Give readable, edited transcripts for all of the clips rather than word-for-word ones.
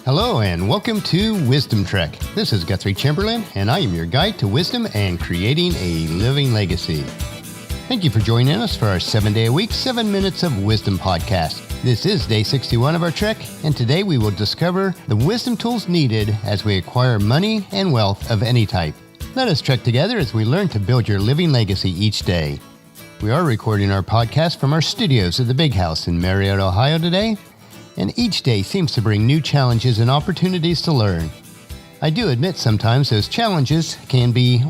Hello and welcome to Wisdom Trek. This is Guthrie Chamberlain and I am your guide to wisdom and creating a living legacy. Thank you for joining us for our 7-day-a-week, 7 Minutes of Wisdom podcast. This is day 61 of our trek, and today we will discover the wisdom tools needed as we acquire money and wealth of any type. Let us trek together as we learn to build your living legacy each day. We are recording our podcast from our studios at the Big House in Marietta, Ohio today, and each day seems to bring new challenges and opportunities to learn. I do admit sometimes those challenges can be,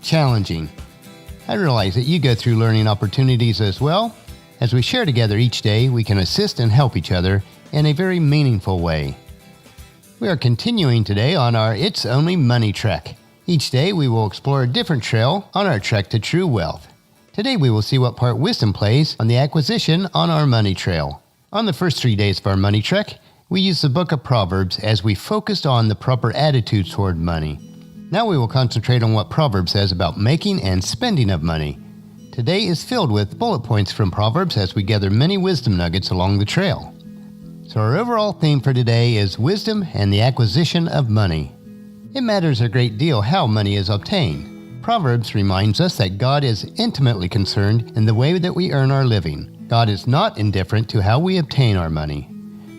challenging. I realize that you go through learning opportunities as well. As we share together each day, we can assist and help each other in a very meaningful way. We are continuing today on our It's Only Money trek. Each day we will explore a different trail on our trek to true wealth. Today we will see what part wisdom plays on the acquisition on our money trail. On the first 3 days of our money trek, we used the book of Proverbs as we focused on the proper attitudes toward money. Now we will concentrate on what Proverbs says about making and spending of money. Today is filled with bullet points from Proverbs as we gather many wisdom nuggets along the trail. So our overall theme for today is wisdom and the acquisition of money. It matters a great deal how money is obtained. Proverbs reminds us that God is intimately concerned in the way that we earn our living. God is not indifferent to how we obtain our money.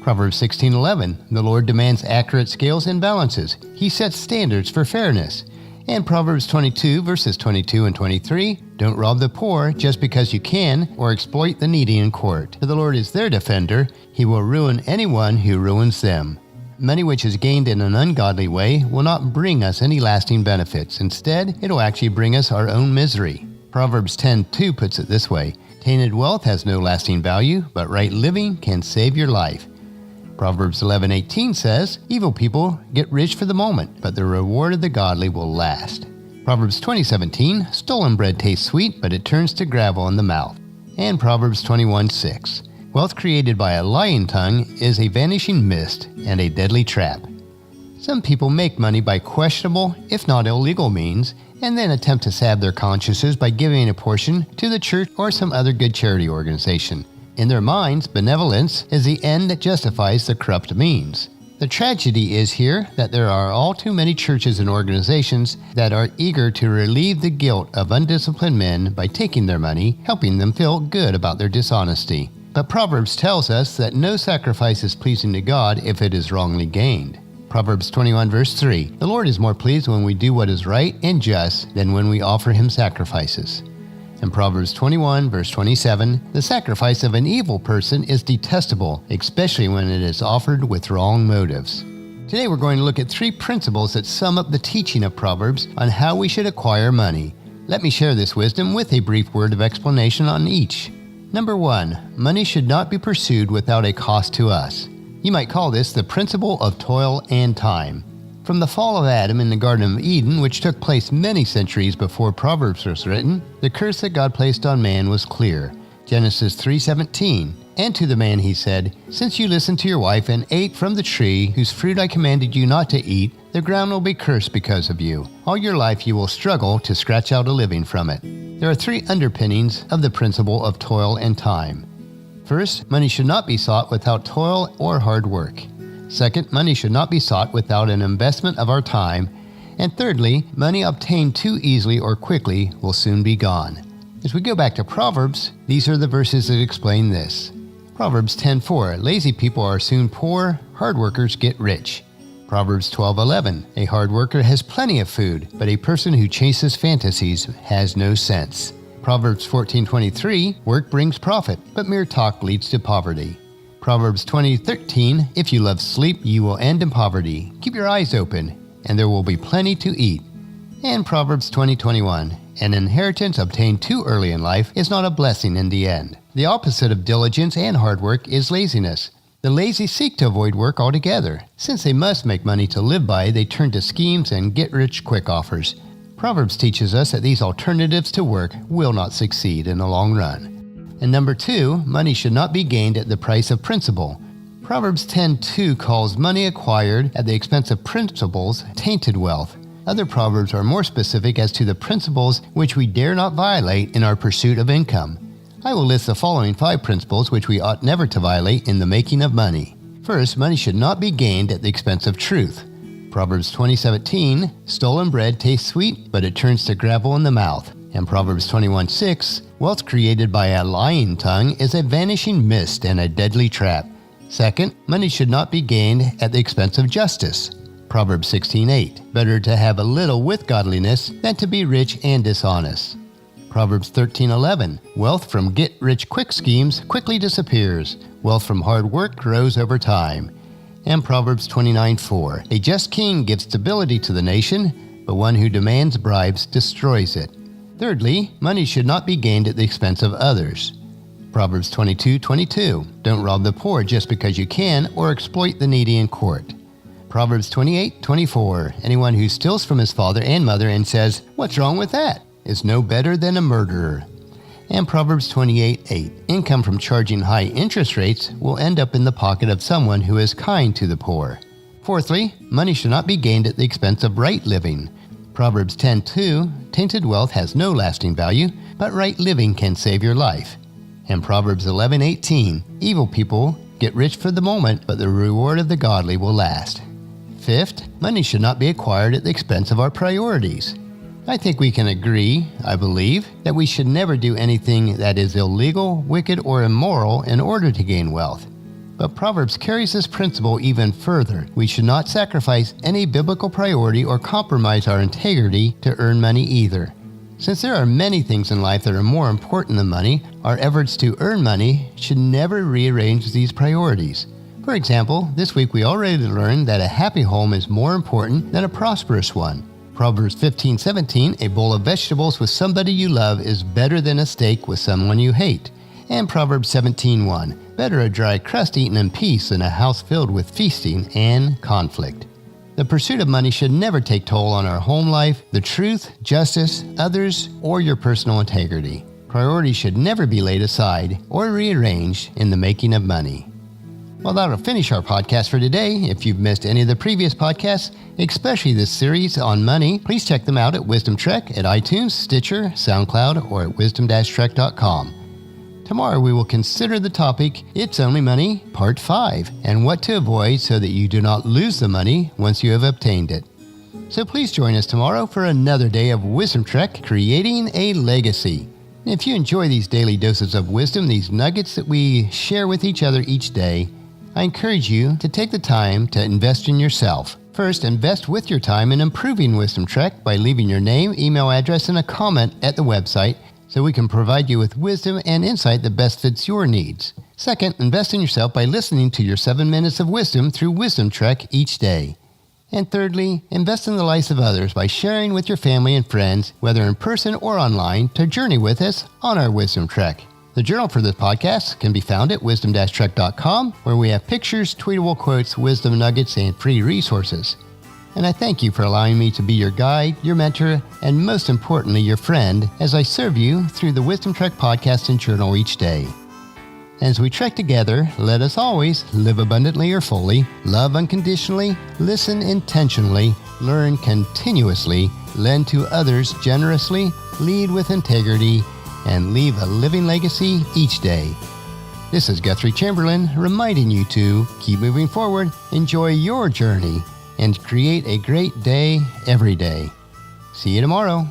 Proverbs 16:11, the Lord demands accurate scales and balances. He sets standards for fairness. And Proverbs 22, verses 22 and 23, don't rob the poor just because you can or exploit the needy in court. For the Lord is their defender. He will ruin anyone who ruins them. Money which is gained in an ungodly way will not bring us any lasting benefits. Instead, it will actually bring us our own misery. Proverbs 10:2 puts it this way, tainted wealth has no lasting value, but right living can save your life. Proverbs 11:18 says, evil people get rich for the moment, but the reward of the godly will last. Proverbs 20:17, stolen bread tastes sweet, but it turns to gravel in the mouth. And Proverbs 21:6, wealth created by a lying tongue is a vanishing mist and a deadly trap. Some people make money by questionable, if not illegal means, and then attempt to salve their consciences by giving a portion to the church or some other good charity organization. In their minds, benevolence is the end that justifies the corrupt means. The tragedy is here that there are all too many churches and organizations that are eager to relieve the guilt of undisciplined men by taking their money, helping them feel good about their dishonesty. But Proverbs tells us that no sacrifice is pleasing to God if it is wrongly gained. Proverbs 21 verse 3, the Lord is more pleased when we do what is right and just than when we offer him sacrifices. In Proverbs 21 verse 27, the sacrifice of an evil person is detestable, especially when it is offered with wrong motives. Today we're going to look at 3 principles that sum up the teaching of Proverbs on how we should acquire money. Let me share this wisdom with a brief word of explanation on each. Number 1, money should not be pursued without a cost to us. You might call this the principle of toil and time. From the fall of Adam in the Garden of Eden, which took place many centuries before Proverbs was written, the curse that God placed on man was clear. Genesis 3:17, and to the man he said, since you listened to your wife and ate from the tree whose fruit I commanded you not to eat, the ground will be cursed because of you. All your life you will struggle to scratch out a living from it. There are 3 underpinnings of the principle of toil and time. First, money should not be sought without toil or hard work. Second, money should not be sought without an investment of our time. And thirdly, money obtained too easily or quickly will soon be gone. As we go back to Proverbs, these are the verses that explain this. Proverbs 10:4, lazy people are soon poor, hard workers get rich. Proverbs 12:11, a hard worker has plenty of food, but a person who chases fantasies has no sense. Proverbs 14:23, work brings profit, but mere talk leads to poverty. Proverbs 20:13, if you love sleep, you will end in poverty. Keep your eyes open, and there will be plenty to eat. And Proverbs 20:21, an inheritance obtained too early in life is not a blessing in the end. The opposite of diligence and hard work is laziness. The lazy seek to avoid work altogether. Since they must make money to live by, they turn to schemes and get-rich-quick offers. Proverbs teaches us that these alternatives to work will not succeed in the long run. And number 2, money should not be gained at the price of principle. Proverbs 10:2 calls money acquired at the expense of principles tainted wealth. Other proverbs are more specific as to the principles which we dare not violate in our pursuit of income. I will list the following 5 principles which we ought never to violate in the making of money. First, money should not be gained at the expense of truth. Proverbs 20:17, stolen bread tastes sweet, but it turns to gravel in the mouth. And Proverbs 21:6, wealth created by a lying tongue is a vanishing mist and a deadly trap. Second, money should not be gained at the expense of justice. Proverbs 16:8, better to have a little with godliness than to be rich and dishonest. Proverbs 13:11, wealth from get-rich-quick schemes quickly disappears. Wealth from hard work grows over time. And Proverbs 29:4, a just king gives stability to the nation, but one who demands bribes destroys it. Thirdly, money should not be gained at the expense of others. Proverbs 22:22, don't rob the poor just because you can or exploit the needy in court. Proverbs 28:24, anyone who steals from his father and mother and says, "What's wrong with that?" is no better than a murderer. And Proverbs 28:8, income from charging high interest rates will end up in the pocket of someone who is kind to the poor. Fourthly, money should not be gained at the expense of right living. Proverbs 10:2, tainted wealth has no lasting value, but right living can save your life. And Proverbs 11:18, evil people get rich for the moment, but the reward of the godly will last. Fifth, money should not be acquired at the expense of our priorities. I think we can agree, I believe, that we should never do anything that is illegal, wicked, or immoral in order to gain wealth. But Proverbs carries this principle even further. We should not sacrifice any biblical priority or compromise our integrity to earn money either. Since there are many things in life that are more important than money, our efforts to earn money should never rearrange these priorities. For example, this week we already learned that a happy home is more important than a prosperous one. Proverbs 15:17, a bowl of vegetables with somebody you love is better than a steak with someone you hate. And Proverbs 17:1, better a dry crust eaten in peace than a house filled with feasting and conflict. The pursuit of money should never take toll on our home life, the truth, justice, others, or your personal integrity. Priorities should never be laid aside or rearranged in the making of money. Well, that'll finish our podcast for today. If you've missed any of the previous podcasts, especially this series on money, please check them out at Wisdom Trek at iTunes, Stitcher, SoundCloud, or at wisdom-trek.com. Tomorrow we will consider the topic, It's Only Money, Part 5, and what to avoid so that you do not lose the money once you have obtained it. So please join us tomorrow for another day of Wisdom Trek, Creating a Legacy. If you enjoy these daily doses of wisdom, these nuggets that we share with each other each day, I encourage you to take the time to invest in yourself. First, invest with your time in improving Wisdom Trek by leaving your name, email address, and a comment at the website so we can provide you with wisdom and insight that best fits your needs. Second, invest in yourself by listening to your 7 minutes of wisdom through Wisdom Trek each day. And thirdly, invest in the lives of others by sharing with your family and friends, whether in person or online, to journey with us on our Wisdom Trek. The journal for this podcast can be found at wisdom-trek.com, where we have pictures, tweetable quotes, wisdom nuggets, and free resources. And I thank you for allowing me to be your guide, your mentor, and most importantly, your friend, as I serve you through the Wisdom Trek podcast and journal each day. As we trek together, let us always live abundantly or fully, love unconditionally, listen intentionally, learn continuously, lend to others generously, lead with integrity, and leave a living legacy each day. This is Guthrie Chamberlain reminding you to keep moving forward, enjoy your journey, and create a great day every day. See you tomorrow.